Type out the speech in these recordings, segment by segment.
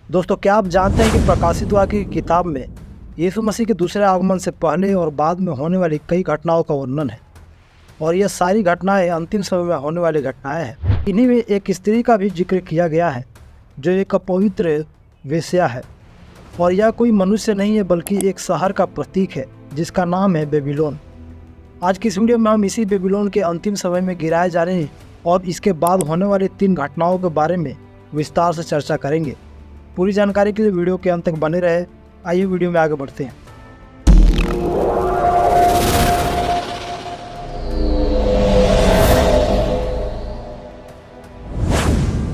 दोस्तों, क्या आप जानते हैं कि प्रकाशित वाक्य की किताब में यीशु मसीह के दूसरे आगमन से पहले और बाद में होने वाली कई घटनाओं का वर्णन है। और यह सारी घटनाएं अंतिम समय में होने वाली घटनाएं हैं। इन्हीं में एक स्त्री का भी जिक्र किया गया है जो एक अपवित्र वेश्या है। और यह कोई मनुष्य नहीं है बल्कि एक शहर का प्रतीक है जिसका नाम है बेबीलोन। आज की इस वीडियो में हम इसी बेबीलोन के अंतिम समय में गिराए जाने और इसके बाद होने वाली 3 घटनाओं के बारे में विस्तार से चर्चा करेंगे। पूरी जानकारी के लिए वीडियो के अंत तक बने रहे। आइए वीडियो में आगे बढ़ते हैं।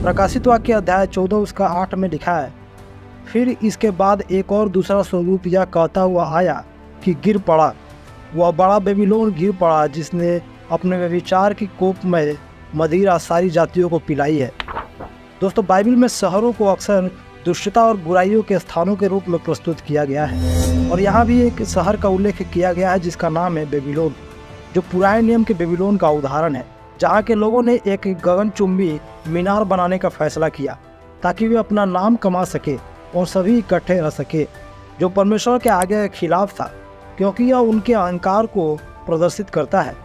प्रकाशित वाक्य अध्याय 14 उसका 8 में लिखा है, फिर इसके बाद एक और दूसरा स्वरूप यह कहता हुआ आया कि गिर पड़ा, वह बड़ा बेबीलोन गिर पड़ा जिसने अपने व्यभिचार की कोप में मदिरा सारी जातियों को पिलाई है। दोस्तों, बाइबल में शहरों को अक्सर दुष्टता और बुराइयों के स्थानों के रूप में प्रस्तुत किया गया है। और यहाँ भी एक शहर का उल्लेख किया गया है जिसका नाम है बेबीलोन, जो पुराने नियम के बेबीलोन का उदाहरण है, जहाँ के लोगों ने एक गगनचुंबी मीनार बनाने का फैसला किया ताकि वे अपना नाम कमा सके और सभी इकट्ठे रह सके, जो परमेश्वर के आगे खिलाफ था क्योंकि यह उनके अहंकार को प्रदर्शित करता है।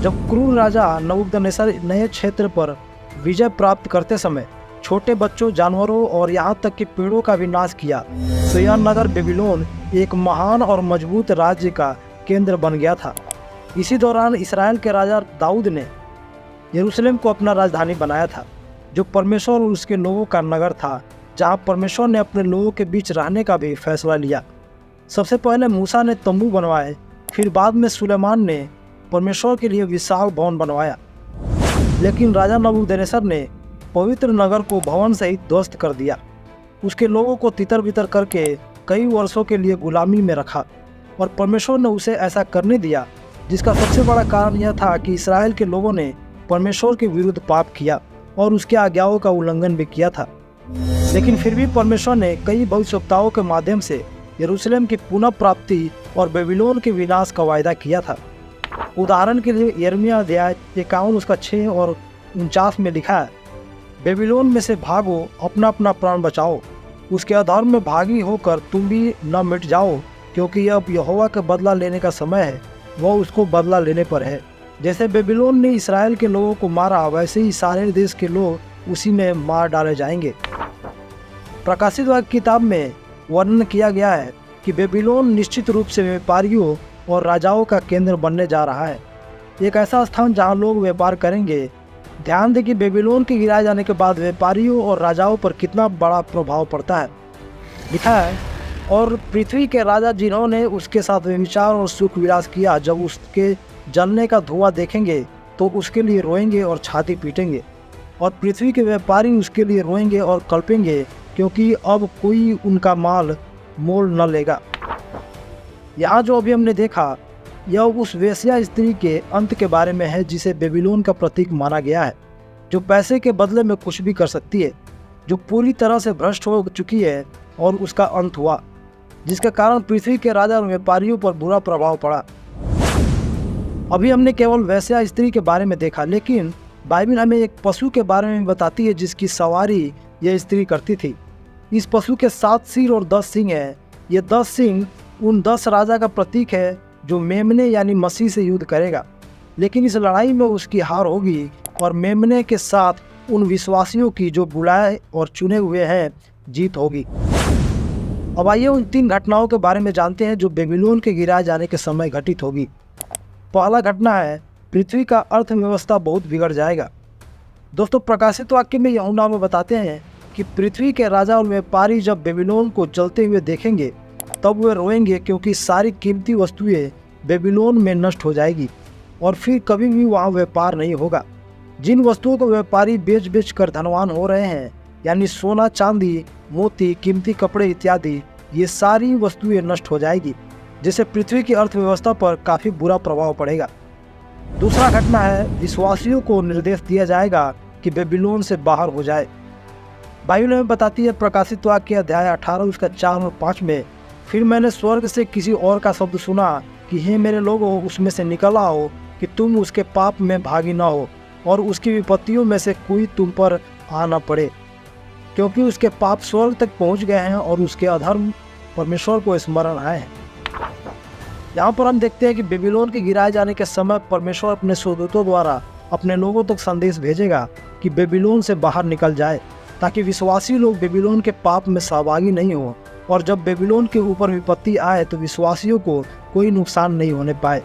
जब क्रूर राजा नबूकदनेस्सर नए क्षेत्र पर विजय प्राप्त करते समय छोटे बच्चों, जानवरों और यहाँ तक कि पेड़ों का विनाश किया, तो यह नगर बेबीलोन एक महान और मजबूत राज्य का केंद्र बन गया था। इसी दौरान इस्राएल के राजा दाऊद ने यरूशलेम को अपना राजधानी बनाया था, जो परमेश्वर और उसके लोगों का नगर था, जहाँ परमेश्वर ने अपने लोगों के बीच रहने का भी फैसला लिया। सबसे पहले मूसा ने तंबू बनवाए, फिर बाद में सुलेमान ने परमेश्वर के लिए विशाल भवन बनवाया। लेकिन राजा नबूकदनेस्सर ने पवित्र नगर को भवन सहित ध्वस्त कर दिया, उसके लोगों को तितर बितर करके कई वर्षों के लिए गुलामी में रखा। और परमेश्वर ने उसे ऐसा करने दिया जिसका सबसे बड़ा कारण यह था कि इस्राएल के लोगों ने परमेश्वर के विरुद्ध पाप किया और उसके आज्ञाओं का उल्लंघन भी किया था। लेकिन फिर भी परमेश्वर ने कई भविष्यवक्ताओं के माध्यम से यरूशलेम की पुनः प्राप्ति और बेबीलोन के विनाश का वायदा किया था। उदाहरण के लिए यिर्मयाह अध्याय 51 उसका 6 और 49 में लिखा है, बेबीलोन में से भागो, अपना अपना प्राण बचाओ, उसके अधर्म में भागी होकर तुम भी न मिट जाओ, क्योंकि अब यहोवा का बदला लेने का समय है, वह उसको बदला लेने पर है। जैसे बेबीलोन ने इस्राएल के लोगों को मारा, वैसे ही सारे देश के लोग उसी में मार डाले जाएंगे। प्रकाशित वाक्य किताब में वर्णन किया गया है कि बेबीलोन निश्चित रूप से व्यापारियों और राजाओं का केंद्र बनने जा रहा है, एक ऐसा स्थान जहां लोग व्यापार करेंगे। ध्यान दें कि बेबीलोन के गिराए जाने के बाद व्यापारियों और राजाओं पर कितना बड़ा प्रभाव पड़ता है। लिखा है, और पृथ्वी के राजा जिन्होंने उसके साथ व्यभिचार और सुख विलास किया, जब उसके जलने का धुआं देखेंगे तो उसके लिए रोएंगे और छाती पीटेंगे। और पृथ्वी के व्यापारी उसके लिए रोएंगे और कल्पेंगे, क्योंकि अब कोई उनका माल मोल न लेगा। यहाँ जो अभी हमने देखा, यह उस वेश्या स्त्री के अंत के बारे में है जिसे बेबीलोन का प्रतीक माना गया है, जो पैसे के बदले में कुछ भी कर सकती है, जो पूरी तरह से भ्रष्ट हो चुकी है और उसका अंत हुआ, जिसके कारण पृथ्वी के राजा और व्यापारियों पर बुरा प्रभाव पड़ा। अभी हमने केवल वेश्या स्त्री के बारे में देखा, लेकिन बाइबल हमें एक पशु के बारे में बताती है जिसकी सवारी यह स्त्री करती थी। इस पशु के 7 सिर और 10 सींग हैं। ये 10 सींग उन 10 राजा का प्रतीक है जो मेमने यानी मसीह से युद्ध करेगा। लेकिन इस लड़ाई में उसकी हार होगी और मेमने के साथ उन विश्वासियों की जो बुलाए और चुने हुए हैं जीत होगी। अब आइए उन 3 घटनाओं के बारे में जानते हैं जो बेबीलोन के गिराए जाने के समय घटित होगी। पहला घटना है, पृथ्वी का अर्थव्यवस्था बहुत बिगड़ जाएगा। दोस्तों, प्रकाशित वाक्य में यूहन्ना में बताते हैं कि पृथ्वी के राजा और व्यापारी जब बेबीलोन को जलते हुए देखेंगे तब वे रोएंगे, क्योंकि सारी कीमती वस्तुएं बेबीलोन में नष्ट हो जाएगी और फिर कभी भी वहाँ व्यापार नहीं होगा। जिन वस्तुओं को व्यापारी बेच बेच कर धनवान हो रहे हैं, यानी सोना, चांदी, मोती, कीमती कपड़े इत्यादि, ये सारी वस्तुएं नष्ट हो जाएगी, जिससे पृथ्वी की अर्थव्यवस्था पर काफ़ी बुरा प्रभाव पड़ेगा। दूसरा घटना है, विश्वासियों को निर्देश दिया जाएगा कि बेबीलोन से बाहर हो जाए। बाइबल में बताती है, प्रकाशित वाक्य अध्याय 18 उसका 4 और 5 में, फिर मैंने स्वर्ग से किसी और का शब्द सुना कि हे मेरे लोगों, उसमें से निकल आओ कि तुम उसके पाप में भागी ना हो और उसकी विपत्तियों में से कोई तुम पर आ न पड़े। क्योंकि उसके पाप स्वर्ग तक पहुंच गए हैं और उसके अधर्म परमेश्वर को स्मरण आए हैं। यहाँ पर हम देखते हैं कि बेबीलोन के गिराए जाने के समय परमेश्वर अपने स्वर्गदूतों द्वारा अपने लोगों तक संदेश भेजेगा कि बेबीलोन से बाहर निकल जाए, ताकि विश्वासी लोग बेबीलोन के पाप में सहभागी नहीं हो, और जब बेबीलोन के ऊपर विपत्ति आए तो विश्वासियों को कोई नुकसान नहीं होने पाए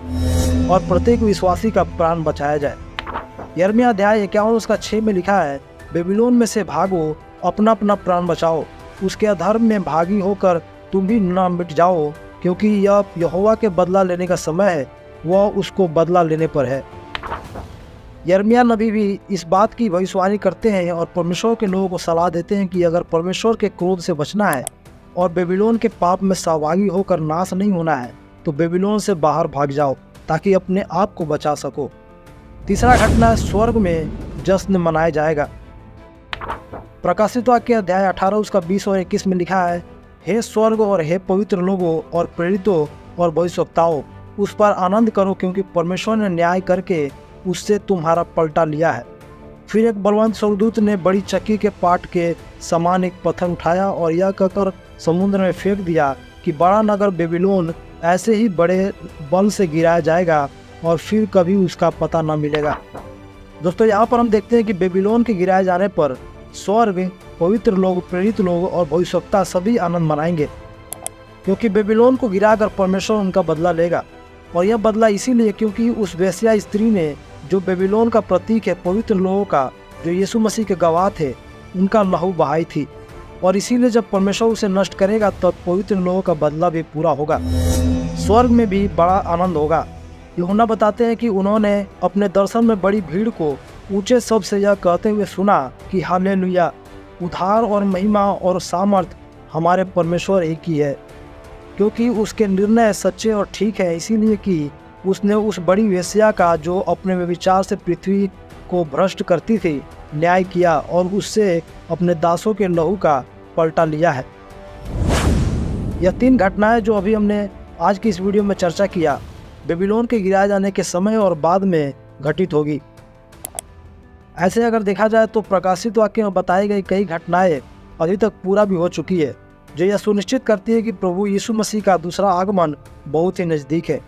और प्रत्येक विश्वासी का प्राण बचाया जाए। यिर्मयाह अध्याय 51 उसका 6 में लिखा है, बेबीलोन में से भागो, अपना अपना प्राण बचाओ, उसके अधर्म में भागी होकर तुम भी न मिट जाओ, क्योंकि यह यहोवा के बदला लेने का समय है, वह उसको बदला लेने पर है। यिर्मयाह नबी भी इस बात की भविष्यवाणी करते हैं और परमेश्वर के लोगों को सलाह देते हैं कि अगर परमेश्वर के क्रोध से बचना है और बेबीलोन के पाप में सहभागी होकर नाश नहीं होना है तो बेबीलोन से बाहर भाग जाओ, ताकि अपने आप को बचा सको। तीसरा घटना, स्वर्ग में जश्न मनाया जाएगा। प्रकाशित वाक्य अध्याय 18 उसका 20 और 21 में लिखा है, हे स्वर्ग और हे पवित्र लोगों और प्रेरितों और भविष्यवक्ताओं, उस पर आनंद करो, क्योंकि परमेश्वर ने न्याय करके उससे तुम्हारा पलटा लिया है। फिर एक बलवंत स्वर्गदूत ने बड़ी चक्की के पाट के समान एक पत्थर उठाया और यह कहकर समुद्र में फेंक दिया कि बड़ा नगर बेबीलोन ऐसे ही बड़े बल से गिराया जाएगा और फिर कभी उसका पता न मिलेगा। दोस्तों, यहाँ पर हम देखते हैं कि बेबीलोन के गिराए जाने पर स्वर्ग, पवित्र लोग, प्रेरित लोग और भविष्यवक्ता सभी आनंद मनाएंगे, क्योंकि बेबीलोन को गिराकर परमेश्वर उनका बदला लेगा। और यह बदला इसीलिए क्योंकि उस वेश्या स्त्री ने, जो बेबीलोन का प्रतीक है, पवित्र लोगों का, जो यीशु मसीह के गवाह थे, उनका लहू बहाई थी। और इसीलिए जब परमेश्वर उसे नष्ट करेगा तब पवित्र लोगों का बदला भी पूरा होगा। स्वर्ग में भी बड़ा आनंद होगा। यूहन्ना बताते हैं कि उन्होंने अपने दर्शन में बड़ी भीड़ को ऊंचे शब्द से यह कहते हुए सुना कि हालेलुया, उद्धार और महिमा और सामर्थ हमारे परमेश्वर एक ही है, क्योंकि उसके निर्णय सच्चे और ठीक है। इसीलिए कि उसने उस बड़ी वेश्या का, जो अपने व्यभिचार से पृथ्वी को भ्रष्ट करती थी, न्याय किया और उससे अपने दासों के लहू का पलटा लिया है। यह 3 घटनाएं जो अभी हमने आज की इस वीडियो में चर्चा किया, बेबीलोन के गिराए जाने के समय और बाद में घटित होगी। ऐसे अगर देखा जाए तो प्रकाशित वाक्य में बताई गई कई घटनाएं अभी तक पूरा भी हो चुकी है, जो यह सुनिश्चित करती है कि प्रभु यीशु मसीह का दूसरा आगमन बहुत ही नज़दीक है।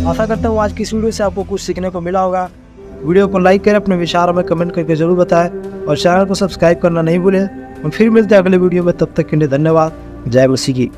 आशा करता हूँ आज की इस वीडियो से आपको कुछ सीखने को मिला होगा। वीडियो को लाइक करें, अपने विचार हमें कमेंट करके जरूर बताएं और चैनल को सब्सक्राइब करना नहीं भूलें। हम फिर मिलते हैं अगले वीडियो में, तब तक के लिए धन्यवाद। जय मसीह की।